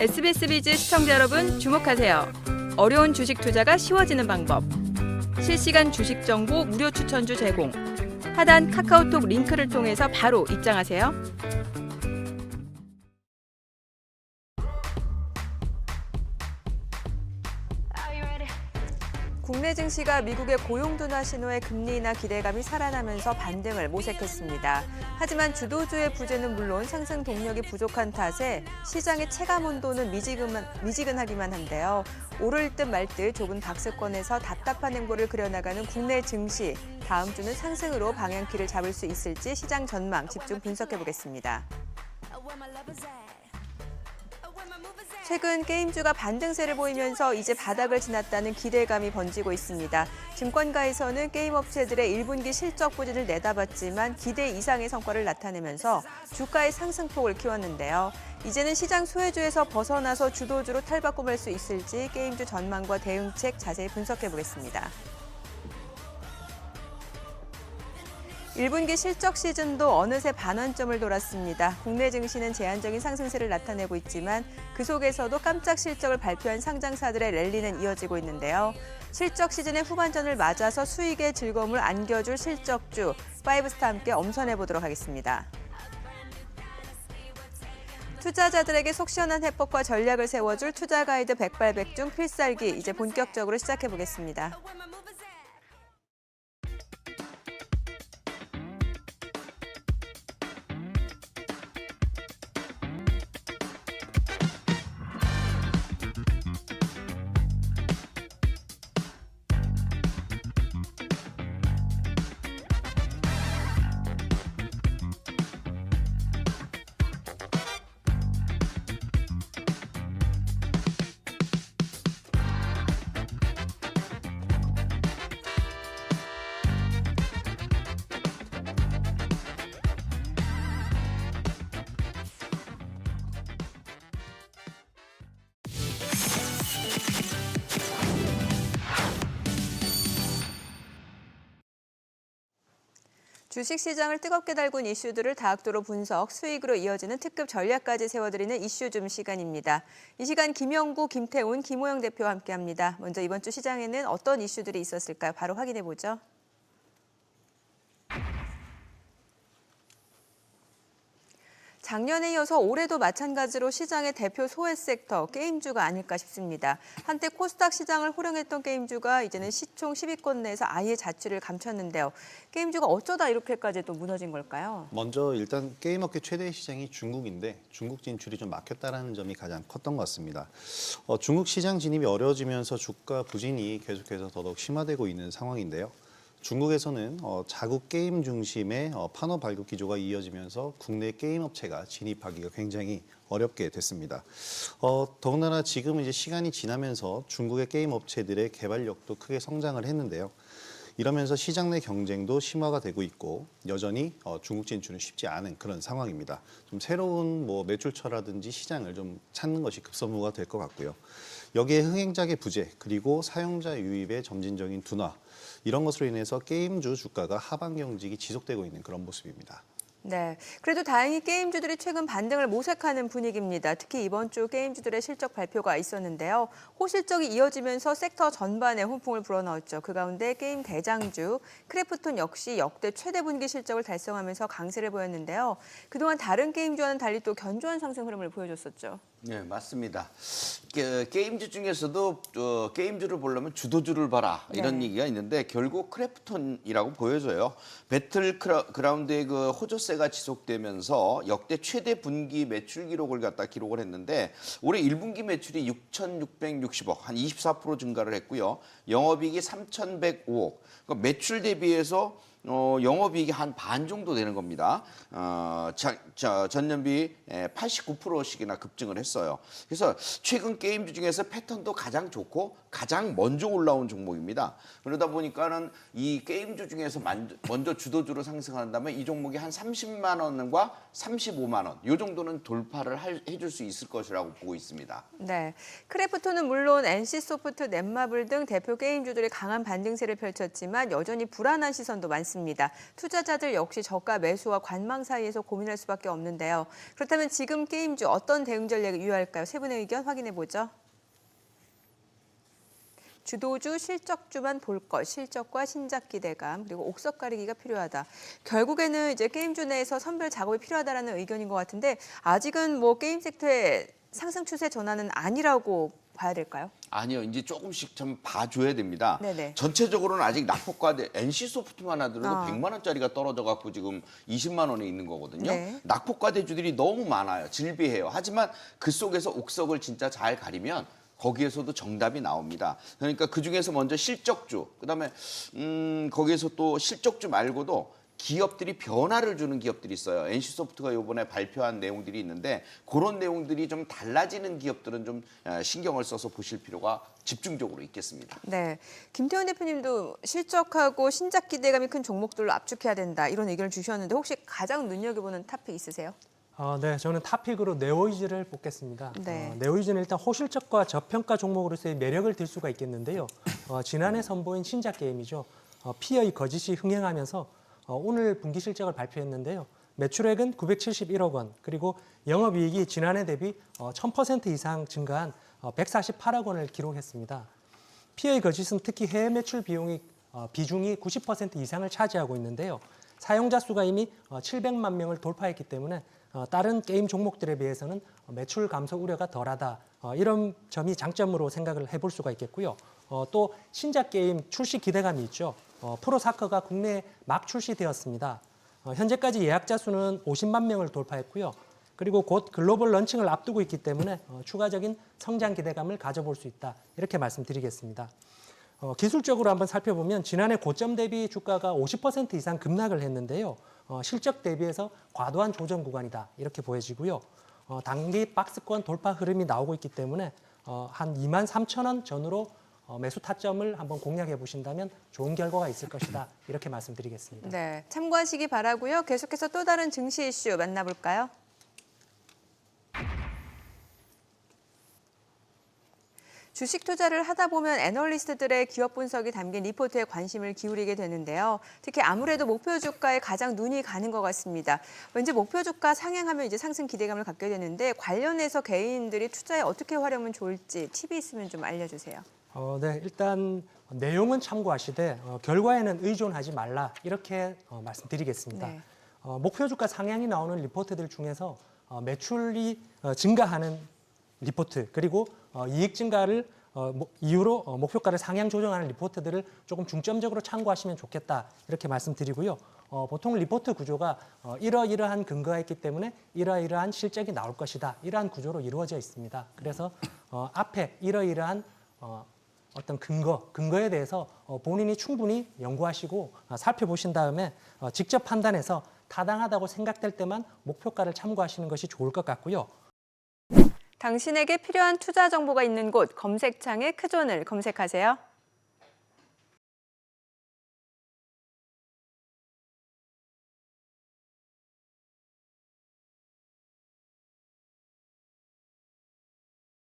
SBS 비즈 시청자 여러분 주목하세요. 어려운 주식 투자가 쉬워지는 방법. 실시간 주식 정보 무료 추천주 제공. 하단 카카오톡 링크를 통해서 바로 입장하세요. 국내 증시가 미국의 고용 둔화 신호에 금리 인하 기대감이 살아나면서 반등을 모색했습니다. 하지만 주도주의 부재는 물론 상승 동력이 부족한 탓에 시장의 체감 온도는 미지근하기만 한데요. 오를 듯 말 듯 좁은 박스권에서 답답한 행보를 그려나가는 국내 증시. 다음 주는 상승으로 방향키를 잡을 수 있을지 시장 전망 집중 분석해보겠습니다. 최근 게임주가 반등세를 보이면서 이제 바닥을 지났다는 기대감이 번지고 있습니다. 증권가에서는 게임 업체들의 1분기 실적 부진을 내다봤지만 기대 이상의 성과를 나타내면서 주가의 상승폭을 키웠는데요. 이제는 시장 소외주에서 벗어나서 주도주로 탈바꿈할 수 있을지 게임주 전망과 대응책 자세히 분석해보겠습니다. 1분기 실적 시즌도 어느새 반환점을 돌았습니다. 국내 증시는 제한적인 상승세를 나타내고 있지만 그 속에서도 깜짝 실적을 발표한 상장사들의 랠리는 이어지고 있는데요. 실적 시즌의 후반전을 맞아서 수익의 즐거움을 안겨줄 실적주, 파이브스타 함께 엄선해보도록 하겠습니다. 투자자들에게 속 시원한 해법과 전략을 세워줄 투자 가이드 백발백중 필살기, 이제 본격적으로 시작해보겠습니다. 주식시장을 뜨겁게 달군 이슈들을 다각도로 분석, 수익으로 이어지는 특급 전략까지 세워드리는 이슈줌 시간입니다. 이 시간 김영구, 김태훈, 김호영 대표와 함께합니다. 먼저 이번 주 시장에는 어떤 이슈들이 있었을까요? 바로 확인해보죠. 작년에 이어서 올해도 마찬가지로 시장의 대표 소외 섹터, 게임주가 아닐까 싶습니다. 한때 코스닥 시장을 호령했던 게임주가 이제는 시총 10위권 내에서 아예 자취를 감췄는데요. 게임주가 어쩌다 이렇게까지 또 무너진 걸까요? 먼저 일단 게임업계 최대 시장이 중국인데 중국 진출이 좀 막혔다는 점이 가장 컸던 것 같습니다. 중국 시장 진입이 어려워지면서 주가 부진이 계속해서 더더욱 심화되고 있는 상황인데요. 중국에서는 자국 게임 중심의 판호 발급 기조가 이어지면서 국내 게임 업체가 진입하기가 굉장히 어렵게 됐습니다. 더군다나 지금 이제 시간이 지나면서 중국의 게임 업체들의 개발력도 크게 성장을 했는데요. 이러면서 시장 내 경쟁도 심화가 되고 있고 여전히 중국 진출은 쉽지 않은 그런 상황입니다. 좀 새로운 매출처라든지 시장을 좀 찾는 것이 급선무가 될 것 같고요. 여기에 흥행작의 부재 그리고 사용자 유입의 점진적인 둔화 이런 것으로 인해서 게임주 주가가 하반 경직이 지속되고 있는 그런 모습입니다. 네, 그래도 다행히 게임주들이 최근 반등을 모색하는 분위기입니다. 특히 이번 주 게임주들의 실적 발표가 있었는데요. 호실적이 이어지면서 섹터 전반에 훈풍을 불어넣었죠. 그 가운데 게임 대장주 크래프톤 역시 역대 최대 분기 실적을 달성하면서 강세를 보였는데요. 그동안 다른 게임주와는 달리 또 견조한 상승 흐름을 보여줬었죠. 네, 맞습니다. 게임주 중에서도 게임주를 보려면 주도주를 봐라 이런 얘기가 있는데 결국 크래프톤이라고 보여져요. 배틀그라운드의 그 호조세가 지속되면서 역대 최대 분기 매출 기록을 갖다 기록을 했는데 올해 1분기 매출이 6,660억, 한 24% 증가를 했고요. 영업이익이 3,105억. 그러니까 매출 대비해서 영업이익이 한 반 정도 되는 겁니다. 전년비 89%씩이나 급증을 했어요. 그래서 최근 게임주 중에서 패턴도 가장 좋고 가장 먼저 올라온 종목입니다. 그러다 보니까는 이 게임주 중에서 먼저 주도주로 상승한다면 이 종목이 한 30만 원과 35만 원, 이 정도는 돌파를 해줄 수 있을 것이라고 보고 있습니다. 네, 크래프톤은 물론 NC소프트, 넷마블 등 대표 게임주들이 강한 반등세를 펼쳤지만 여전히 불안한 시선도 많습니다. 많습니다. 투자자들 역시 저가 매수와 관망 사이에서 고민할 수밖에 없는데요. 그렇다면 지금 게임주 어떤 대응 전략을 유효할까요? 세 분의 의견 확인해 보죠. 주도주, 실적주만 볼 것, 실적과 신작 기대감, 그리고 옥석 가리기가 필요하다. 결국에는 이제 게임주 내에서 선별 작업이 필요하다라는 의견인 것 같은데 아직은 뭐 게임 섹터의 상승 추세 전환은 아니라고 봐야 될까요? 아니요, 이제 조금씩 좀 봐줘야 됩니다. 네네. 전체적으로는 아직 낙폭과대 NC소프트만 하더라도 100만 원짜리가 떨어져 갖고 지금 20만 원에 있는 거거든요. 네. 낙폭과대주들이 너무 많아요. 질비해요. 하지만 그 속에서 옥석을 진짜 잘 가리면 거기에서도 정답이 나옵니다. 그러니까 그중에서 먼저 실적주, 그다음에 거기에서 또 실적주 말고도 기업들이 변화를 주는 기업들이 있어요. NC소프트가 이번에 발표한 내용들이 있는데 그런 내용들이 좀 달라지는 기업들은 좀 신경을 써서 보실 필요가 집중적으로 있겠습니다. 네, 김태원 대표님도 실적하고 신작 기대감이 큰 종목들로 압축해야 된다 이런 의견을 주셨는데 혹시 가장 눈여겨보는 탑픽 있으세요? 네, 저는 탑픽으로 네오이즈를 뽑겠습니다. 네. 네오이즈는 일단 호실적과 저평가 종목으로서의 매력을 들 수가 있겠는데요. 지난해 선보인 신작 게임이죠. 피어의 거짓이 흥행하면서 오늘 분기 실적을 발표했는데요. 매출액은 971억 원, 그리고 영업이익이 지난해 대비 1000% 이상 증가한 148억 원을 기록했습니다. 피어의 거짓은 특히 해외 매출 비중이 90% 이상을 차지하고 있는데요. 사용자 수가 이미 700만 명을 돌파했기 때문에 다른 게임 종목들에 비해서는 매출 감소 우려가 덜하다. 이런 점이 장점으로 생각을 해볼 수가 있겠고요. 또 신작 게임 출시 기대감이 있죠. 프로사커가 국내에 막 출시되었습니다. 현재까지 예약자 수는 50만 명을 돌파했고요. 그리고 곧 글로벌 런칭을 앞두고 있기 때문에 추가적인 성장 기대감을 가져볼 수 있다. 이렇게 말씀드리겠습니다. 기술적으로 한번 살펴보면 지난해 고점 대비 주가가 50% 이상 급락을 했는데요. 실적 대비해서 과도한 조정 구간이다. 이렇게 보여지고요. 단기 박스권 돌파 흐름이 나오고 있기 때문에 한 23,000원 전후로 매수 타점을 한번 공략해 보신다면 좋은 결과가 있을 것이다. 이렇게 말씀드리겠습니다. 네, 참고하시기 바라고요. 계속해서 또 다른 증시 이슈 만나볼까요? 주식 투자를 하다 보면 애널리스트들의 기업 분석이 담긴 리포트에 관심을 기울이게 되는데요. 특히 아무래도 목표 주가에 가장 눈이 가는 것 같습니다. 왠지 목표 주가 상향하면 이제 상승 기대감을 갖게 되는데 관련해서 개인들이 투자에 어떻게 활용하면 좋을지 팁이 있으면 좀 알려주세요. 네, 일단 내용은 참고하시되 결과에는 의존하지 말라 이렇게 말씀드리겠습니다. 네. 목표 주가 상향이 나오는 리포트들 중에서 매출이 증가하는 리포트 그리고 이익 증가를 이유로 목표가를 상향 조정하는 리포트들을 조금 중점적으로 참고하시면 좋겠다 이렇게 말씀드리고요. 보통 리포트 구조가 이러이러한 근거가 있기 때문에 이러이러한 실적이 나올 것이다 이러한 구조로 이루어져 있습니다. 그래서 앞에 이러이러한 어떤 근거에 대해서 본인이 충분히 연구하시고 살펴보신 다음에 직접 판단해서 타당하다고 생각될 때만 목표가를 참고하시는 것이 좋을 것 같고요. 당신에게 필요한 투자 정보가 있는 곳 검색창에 크존을 검색하세요.